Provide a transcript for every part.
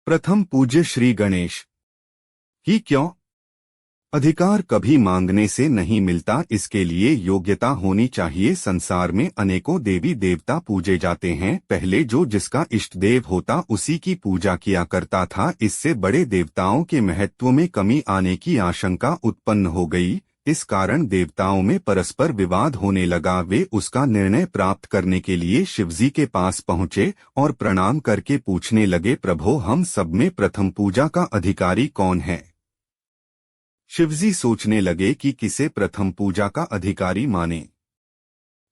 प्रथम पूज्य श्री गणेश ही क्यों? अधिकार कभी मांगने से नहीं मिलता, इसके लिए योग्यता होनी चाहिए। संसार में अनेकों देवी देवता पूजे जाते हैं। पहले जो जिसका इष्ट देव होता उसी की पूजा किया करता था। इससे बड़े देवताओं के महत्व में कमी आने की आशंका उत्पन्न हो गई। इस कारण देवताओं में परस्पर विवाद होने लगा। वे उसका निर्णय प्राप्त करने के लिए शिवजी के पास पहुँचे और प्रणाम करके पूछने लगे, प्रभो, हम सब में प्रथम पूजा का अधिकारी कौन है? शिवजी सोचने लगे कि किसे प्रथम पूजा का अधिकारी माने।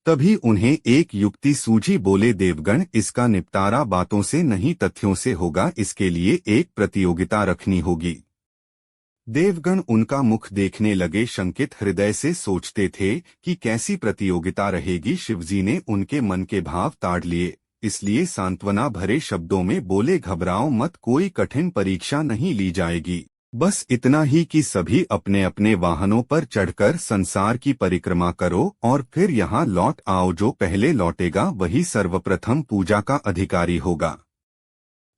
तभी उन्हें एक युक्ति सूझी। बोले, देवगण, इसका निपटारा बातों से नहीं तथ्यों से होगा। इसके लिए एक प्रतियोगिता रखनी होगी। देवगण उनका मुख देखने लगे, शंकित हृदय से सोचते थे कि कैसी प्रतियोगिता रहेगी। शिवजी ने उनके मन के भाव ताड़ लिए, इसलिए सांत्वना भरे शब्दों में बोले, घबराओ मत, कोई कठिन परीक्षा नहीं ली जाएगी। बस इतना ही कि सभी अपने अपने वाहनों पर चढ़कर संसार की परिक्रमा करो और फिर यहाँ लौट आओ। जो पहले लौटेगा वही सर्वप्रथम पूजा का अधिकारी होगा।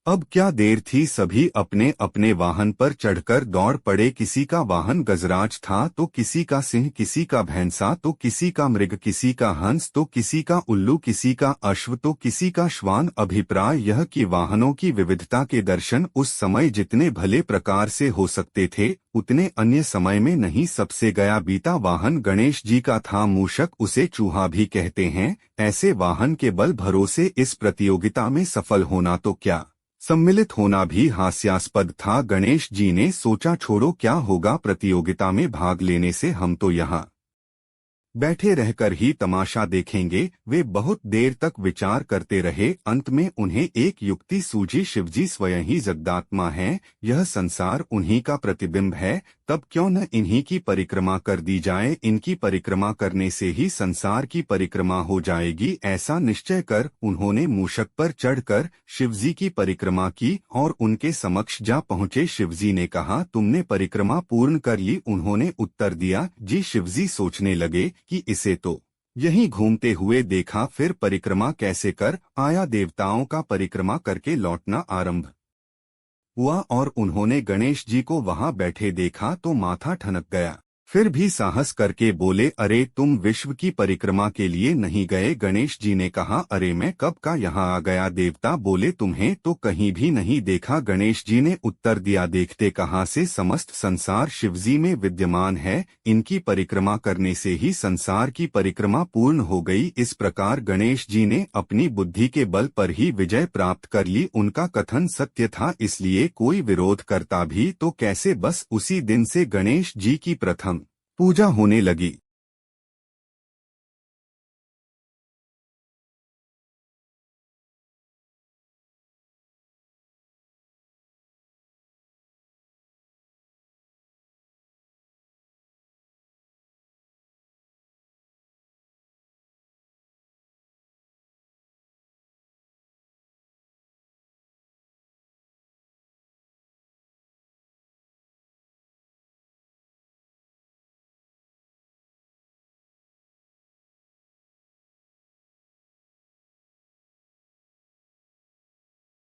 अब क्या देर थी, सभी अपने अपने वाहन पर चढ़कर दौड़ पड़े। किसी का वाहन गजराज था तो किसी का सिंह, किसी का भैंसा तो किसी का मृग, किसी का हंस तो किसी का उल्लू, किसी का अश्व तो किसी का श्वान। अभिप्राय यह कि वाहनों की विविधता के दर्शन उस समय जितने भले प्रकार से हो सकते थे उतने अन्य समय में नहीं। सबसे गया बीता वाहन गणेश जी का था। मूषक, उसे चूहा भी कहते हैं। ऐसे वाहन के बल भरोसे इस प्रतियोगिता में सफल होना तो क्या, सम्मिलित होना भी हास्यास्पद था। गणेश जी ने सोचा, छोड़ो, क्या होगा प्रतियोगिता में भाग लेने से, हम तो यहाँ बैठे रहकर ही तमाशा देखेंगे। वे बहुत देर तक विचार करते रहे। अंत में उन्हें एक युक्ति सूझी। शिवजी स्वयं ही जगदात्मा हैं, यह संसार उन्हीं का प्रतिबिंब है, तब क्यों न इन्हीं की परिक्रमा कर दी जाए। इनकी परिक्रमा करने से ही संसार की परिक्रमा हो जाएगी। ऐसा निश्चय कर उन्होंने मूषक पर चढ़कर शिवजी की परिक्रमा की और उनके समक्ष जा पहुँचे। शिवजी ने कहा, तुमने परिक्रमा पूर्ण कर ली? उन्होंने उत्तर दिया, जी। शिवजी सोचने लगे कि इसे तो यहीं घूमते हुए देखा, फिर परिक्रमा कैसे कर आया। देवताओं का परिक्रमा करके लौटना आरंभ हुआ और उन्होंने गणेश जी को वहां बैठे देखा तो माथा ठनक गया। फिर भी साहस करके बोले, अरे, तुम विश्व की परिक्रमा के लिए नहीं गए? गणेश जी ने कहा, अरे, मैं कब का यहाँ आ गया। देवता बोले, तुम्हें तो कहीं भी नहीं देखा। गणेश जी ने उत्तर दिया, देखते कहाँ से, समस्त संसार शिवजी में विद्यमान है। इनकी परिक्रमा करने से ही संसार की परिक्रमा पूर्ण हो गई। इस प्रकार गणेश जी ने अपनी बुद्धि के बल पर ही विजय प्राप्त कर ली। उनका कथन सत्य था, इसलिए कोई विरोध करता भी तो कैसे। बस उसी दिन से गणेश जी की प्रथम पूजा होने लगी।